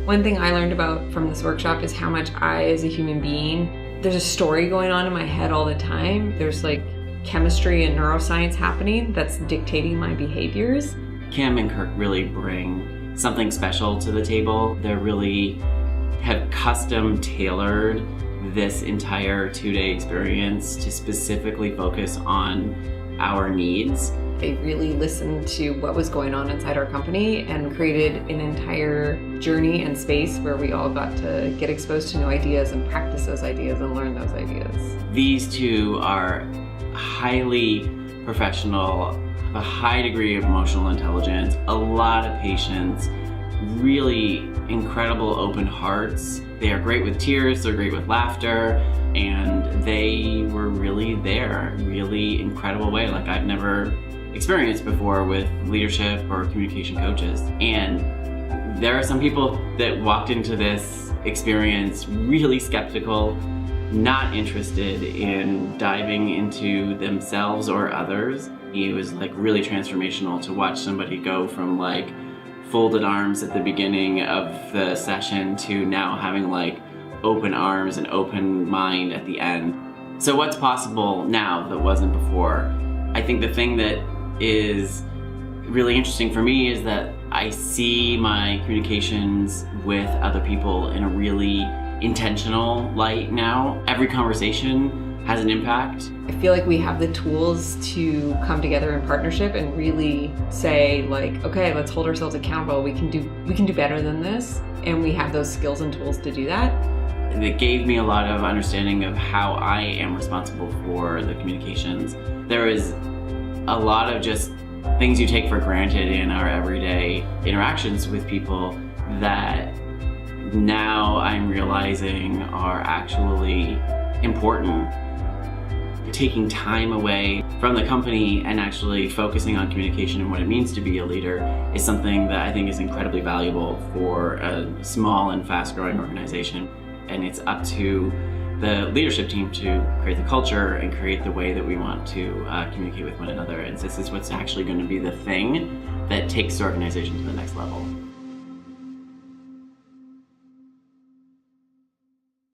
One thing I learned about from this workshop is how much I, as a human being, there's a story going on in my head all the time. There's like chemistry and neuroscience happening that's dictating my behaviors. Kim and Kirk really bring something special to the table. They really have custom tailored this entire 2-day experience to specifically focus on our needs. They really listened to what was going on inside our company and created an entire journey and space where we all got to get exposed to new ideas and practice those ideas and learn those ideas. These two are highly professional, have a high degree of emotional intelligence, a lot of patience, really incredible open hearts. They are great with tears, they're great with laughter, and they were really there, really incredible way like I've never experienced before with leadership or communication coaches. And there are some people that walked into this experience really skeptical, not interested in diving into themselves or others. It was like really transformational to watch somebody go from like folded arms at the beginning of the session to now having like open arms and open mind at the end. So what's possible now that wasn't before? I think the thing that is really interesting for me is that I see my communications with other people in a really intentional light now. Every conversation has an impact. I feel like we have the tools to come together in partnership and really say like, okay, let's hold ourselves accountable. We can do better than this, and we have those skills and tools to do that. And it gave me a lot of understanding of how I am responsible for the communications. There is a lot of just things you take for granted in our everyday interactions with people that now I'm realizing are actually important. Taking time away from the company and actually focusing on communication and what it means to be a leader is something that I think is incredibly valuable for a small and fast-growing organization. And it's up to the leadership team to create the culture and create the way that we want to communicate with one another. And this is what's actually going to be the thing that takes the organization to the next level.